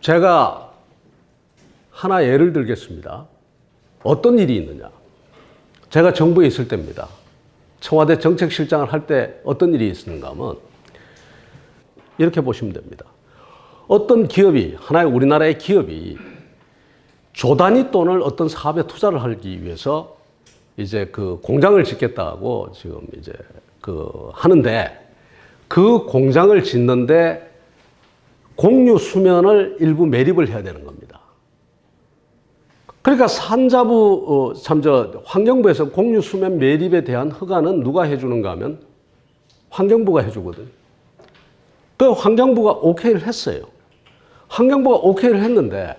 제가 하나 예를 들겠습니다. 어떤 일이 있느냐. 제가 정부에 있을 때입니다. 청와대 정책실장을 할 때 어떤 일이 있었는가 하면 이렇게 보시면 됩니다. 어떤 기업이, 하나의 우리나라의 기업이 조 단위 돈을 어떤 사업에 투자를 하기 위해서 이제 그 공장을 짓겠다고 지금 이제 하는데 그 공장을 짓는데 공유 수면을 일부 매립을 해야 되는 겁니다. 그러니까 환경부에서 공유 수면 매립에 대한 허가는 누가 해주는가 하면 환경부가 해주거든요. 그 환경부가 오케이를 했어요. 환경부가 오케이를 했는데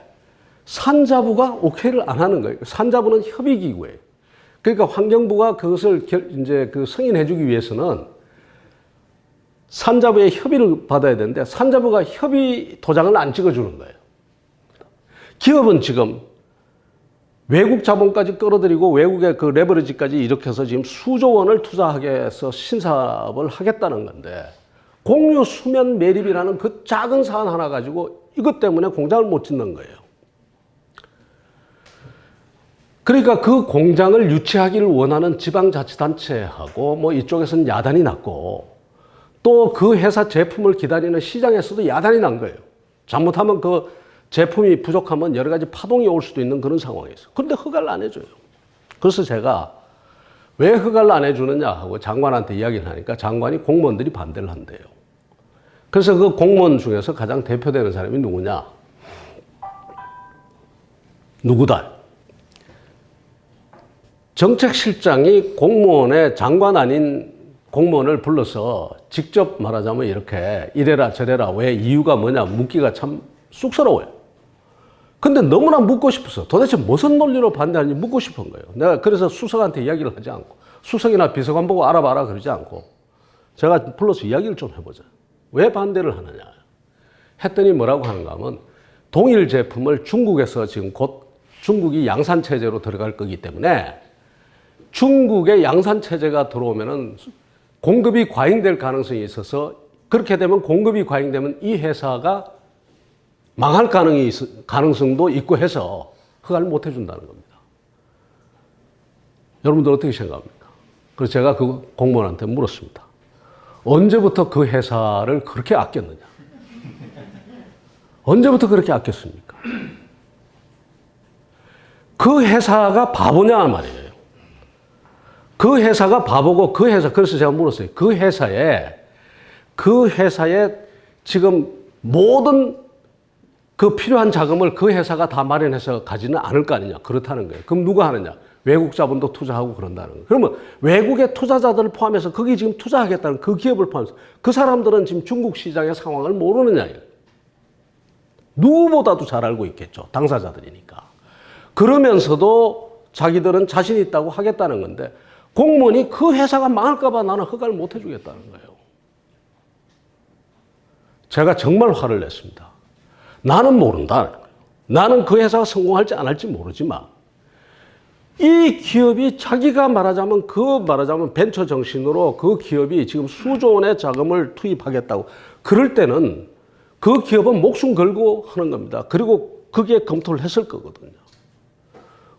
산자부가 오케이를 안 하는 거예요. 산자부는 협의기구예요. 그러니까 환경부가 그것을 이제 승인해주기 위해서는 산자부의 협의를 받아야 되는데 산자부가 협의 도장을 안 찍어주는 거예요. 기업은 지금 외국 자본까지 끌어들이고 외국의 그 레버리지까지 일으켜서 지금 수조 원을 투자하게 해서 신사업을 하겠다는 건데 공유 수면 매립이라는 그 작은 사안 하나 가지고 이것 때문에 공장을 못 짓는 거예요. 그러니까 그 공장을 유치하기를 원하는 지방자치단체하고 뭐 이쪽에서는 야단이 났고 또 그 회사 제품을 기다리는 시장에서도 야단이 난 거예요. 잘못하면 그 제품이 부족하면 여러 가지 파동이 올 수도 있는 그런 상황이었어요. 그런데 허가를 안 해줘요. 그래서 제가 왜 허가를 안 해주느냐 하고 장관한테 이야기를 하니까 장관이 공무원들이 반대를 한대요. 그래서 그 공무원 중에서 가장 대표되는 사람이 누구냐? 누구다? 정책실장이 공무원의 장관 아닌 공무원을 불러서 직접 말하자면 이렇게 이래라 저래라 왜 이유가 뭐냐 묻기가 참 쑥스러워요. 근데 너무나 묻고 싶어서 도대체 무슨 논리로 반대하는지 묻고 싶은 거예요. 내가 그래서 수석한테 이야기를 하지 않고 수석이나 비서관 보고 알아봐라 그러지 않고 제가 불러서 이야기를 좀 해보자. 왜 반대를 하느냐 했더니 뭐라고 하는가 하면 동일 제품을 중국에서 지금 곧 중국이 양산체제로 들어갈 거기 때문에 중국의 양산체제가 들어오면은 공급이 과잉될 가능성이 있어서 그렇게 되면 공급이 과잉되면 이 회사가 망할 가능성도 있고 해서 허가를 못 해준다는 겁니다. 여러분들 어떻게 생각합니까? 그래서 제가 그 공무원한테 물었습니다. 언제부터 그 회사를 그렇게 아꼈느냐? 언제부터 그렇게 아꼈습니까? 그 회사가 바보냐 말이에요. 그 회사가 바보고 그래서 제가 물었어요. 그 회사에 지금 모든 그 필요한 자금을 그 회사가 다 마련해서 가지는 않을 거 아니냐. 그렇다는 거예요. 그럼 누가 하느냐? 외국 자본도 투자하고 그런다는 거예요. 그러면 외국의 투자자들을 포함해서 거기 지금 투자하겠다는 그 기업을 포함해서 그 사람들은 지금 중국 시장의 상황을 모르느냐. 누구보다도 잘 알고 있겠죠. 당사자들이니까. 그러면서도 자기들은 자신 있다고 하겠다는 건데 공무원이 그 회사가 망할까봐 나는 허가를 못 해주겠다는 거예요. 제가 정말 화를 냈습니다. 나는 모른다. 나는 그 회사가 성공할지 안 할지 모르지만 이 기업이 자기가 말하자면 벤처 정신으로 그 기업이 지금 수조 원의 자금을 투입하겠다고 그럴 때는 그 기업은 목숨 걸고 하는 겁니다. 그리고 그게 검토를 했을 거거든요.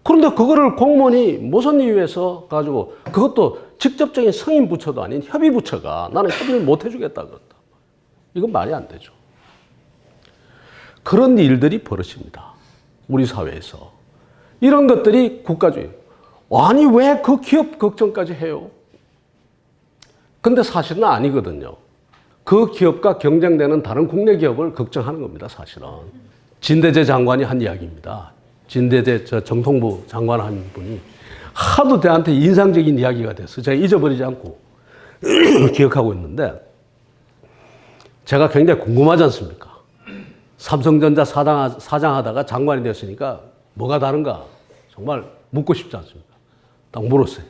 그런데 그거를 공무원이 무슨 이유에서 가지고 그것도 직접적인 승인 부처도 아닌 협의 부처가 나는 협의를 못 해주겠다 그런다. 이건 말이 안 되죠. 그런 일들이 벌어집니다. 우리 사회에서. 이런 것들이 국가주의. 아니 왜 그 기업 걱정까지 해요? 근데 사실은 아니거든요. 그 기업과 경쟁되는 다른 국내 기업을 걱정하는 겁니다. 사실은. 진대재 장관이 한 이야기입니다. 진대재 정통부 장관 한 분이 하도 저한테 인상적인 이야기가 돼서 제가 잊어버리지 않고 기억하고 있는데 제가 굉장히 궁금하지 않습니까? 삼성전자 사장하다가 장관이 됐으니까 뭐가 다른가 정말 묻고 싶지 않습니까? 딱 물었어요.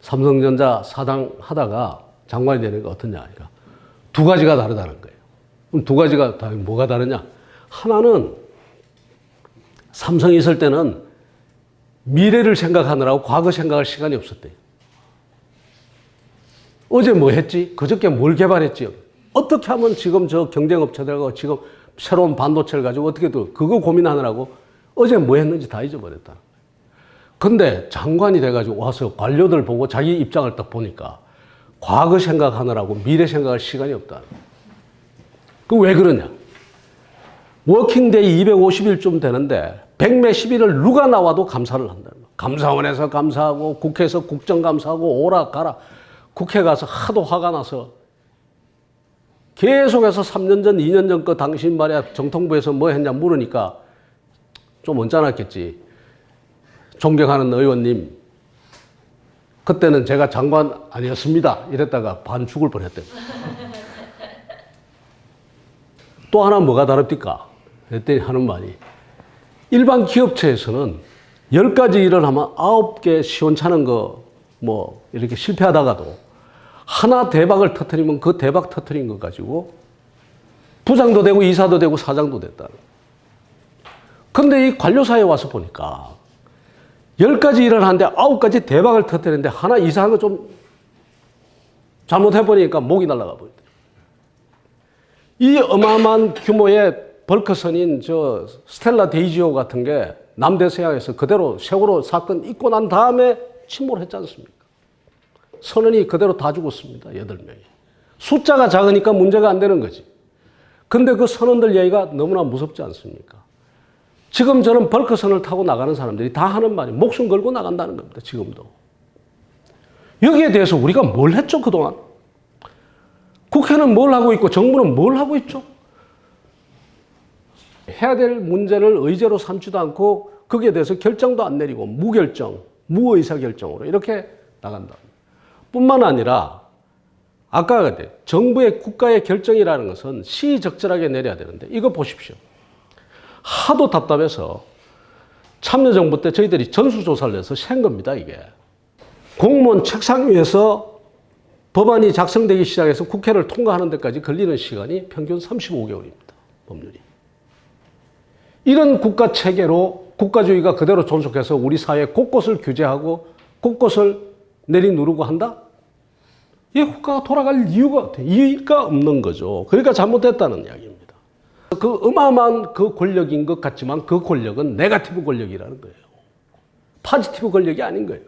삼성전자 사장하다가 장관이 되는 게 어떠냐 하니까 두 가지가 다르다는 거예요. 그럼 두 가지가 뭐가 다르냐? 하나는 삼성이 있을 때는 미래를 생각하느라고 과거 생각할 시간이 없었대요. 어제 뭐 했지? 그저께 뭘 개발했지? 어떻게 하면 지금 저 경쟁업체들하고 지금 새로운 반도체를 가지고 어떻게 또 그거 고민하느라고 어제 뭐 했는지 다 잊어버렸다. 근데 장관이 돼가지고 와서 관료들 보고 자기 입장을 딱 보니까 과거 생각하느라고 미래 생각할 시간이 없다. 그 왜 그러냐? 워킹데이 250일쯤 되는데 100몇십 일을 누가 나와도 감사를 한다. 감사원에서 감사하고 국회에서 국정감사하고 오라 가라. 국회 가서 하도 화가 나서 계속해서 3년 전, 2년 전 거 당신 말이야 정통부에서 뭐 했냐 물으니까 좀 언짢았겠지. 존경하는 의원님, 그때는 제가 장관 아니었습니다. 이랬다가 반 죽을 뻔했대요. 또 하나 뭐가 다릅니까? 그랬더니 하는 말이 일반 기업체에서는 10가지 일을 하면 9개 시원찮은 거 뭐 이렇게 실패하다가도 하나 대박을 터뜨리면 그 대박 터뜨린 거 가지고 부장도 되고 이사도 되고 사장도 됐다. 근데 이 관료사에 와서 보니까 10가지 일을 하는데 9가지 대박을 터뜨리는데 하나 이상한 거 좀 잘못해보니까 목이 날아가 버린다. 이 어마어마한 규모의 벌크선인 저 스텔라 데이지오 같은 게 남대서양에서 그대로 세월호 사건 있고 난 다음에 침몰했지 않습니까? 선원이 그대로 다 죽었습니다. 8명이. 숫자가 작으니까 문제가 안 되는 거지. 근데 그 선원들 얘기가 너무나 무섭지 않습니까? 지금 저는 벌크선을 타고 나가는 사람들이 다 하는 말이 목숨 걸고 나간다는 겁니다. 지금도. 여기에 대해서 우리가 뭘 했죠, 그동안? 국회는 뭘 하고 있고 정부는 뭘 하고 있죠? 해야 될 문제를 의제로 삼지도 않고 거기에 대해서 결정도 안 내리고 무결정, 무의사결정으로 이렇게 나간다. 뿐만 아니라 아까 정부의 국가의 결정이라는 것은 시의적절하게 내려야 되는데 이거 보십시오. 하도 답답해서 참여정부 때 저희들이 전수조사를 해서 센 겁니다, 이게. 공무원 책상 위에서 법안이 작성되기 시작해서 국회를 통과하는 데까지 걸리는 시간이 평균 35개월입니다. 법률이. 이런 국가 체계로 국가주의가 그대로 존속해서 우리 사회 곳곳을 규제하고 곳곳을 내리누르고 한다? 이 국가가 돌아갈 이유가 없는 거죠. 그러니까 잘못됐다는 이야기입니다. 그 어마어마한 그 권력인 것 같지만 그 권력은 네거티브 권력이라는 거예요. 포지티브 권력이 아닌 거예요.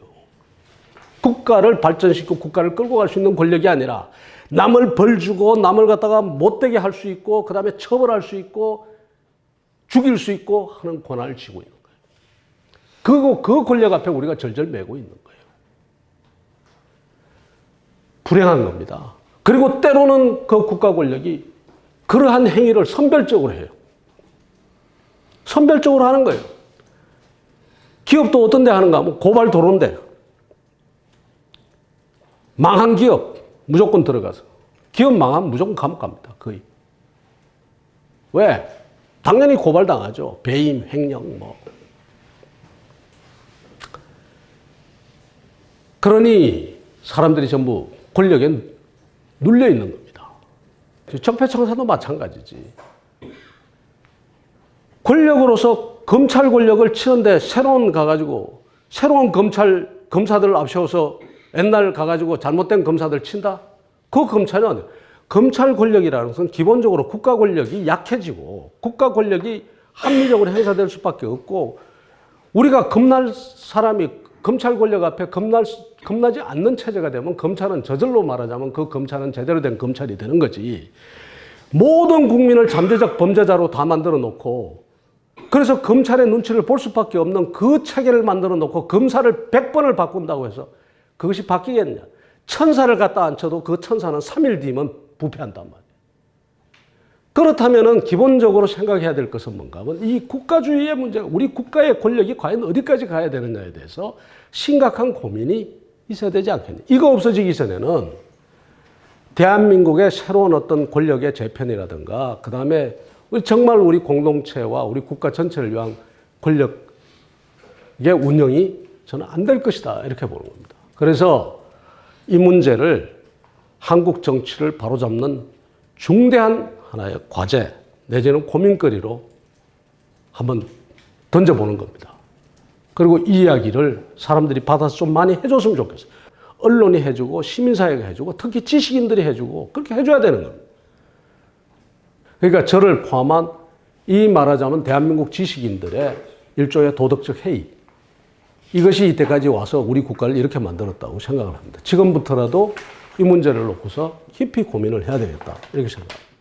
국가를 발전시키고 국가를 끌고 갈 수 있는 권력이 아니라 남을 벌 주고 남을 갖다가 못되게 할 수 있고 그 다음에 처벌할 수 있고 죽일 수 있고 하는 권한을 쥐고 있는 거예요. 그리고 그 권력 앞에 우리가 절절매고 있는 거예요. 불행한 겁니다. 그리고 때로는 그 국가 권력이 그러한 행위를 선별적으로 해요. 선별적으로 하는 거예요. 기업도 어떤 데 하는가 하면 고발 도로인데 망한 기업 무조건 들어가서 기업 망하면 무조건 감옥 갑니다. 거의. 왜? 당연히 고발당하죠. 배임, 횡령 뭐. 그러니 사람들이 전부 권력에 눌려 있는 겁니다. 적폐청산도 마찬가지지. 권력으로서 검찰 권력을 치는데 새로운 검사들을 앞세워서 옛날 가가지고 잘못된 검사들 친다? 그 검찰은 검찰 권력이라는 것은 기본적으로 국가 권력이 약해지고 국가 권력이 합리적으로 행사될 수밖에 없고 우리가 겁날 사람이 검찰 권력 앞에 겁나지 않는 체제가 되면 검찰은 저절로 말하자면 그 검찰은 제대로 된 검찰이 되는 거지. 모든 국민을 잠재적 범죄자로 다 만들어 놓고 그래서 검찰의 눈치를 볼 수밖에 없는 그 체계를 만들어 놓고 검사를 100번을 바꾼다고 해서 그것이 바뀌겠냐. 천사를 갖다 앉혀도 그 천사는 3일 뒤면 부패한단 말이에요. 그렇다면 기본적으로 생각해야 될 것은 뭔가 하면 이 국가주의의 문제, 우리 국가의 권력이 과연 어디까지 가야 되느냐에 대해서 심각한 고민이 있어야 되지 않겠냐. 이거 없어지기 전에는 대한민국의 새로운 어떤 권력의 재편이라든가 그 다음에 정말 우리 공동체와 우리 국가 전체를 위한 권력의 운영이 저는 안 될 것이다 이렇게 보는 겁니다. 그래서 이 문제를 한국 정치를 바로잡는 중대한 하나의 과제 내지는 고민거리로 한번 던져보는 겁니다. 그리고 이 이야기를 사람들이 받아서 좀 많이 해줬으면 좋겠어요. 언론이 해주고 시민사회가 해주고 특히 지식인들이 해주고 그렇게 해줘야 되는 겁니다. 그러니까 저를 포함한 이 말하자면 대한민국 지식인들의 일종의 도덕적 해이. 이것이 이때까지 와서 우리 국가를 이렇게 만들었다고 생각을 합니다. 지금부터라도 이 문제를 놓고서 깊이 고민을 해야 되겠다. 이렇게 생각합니다.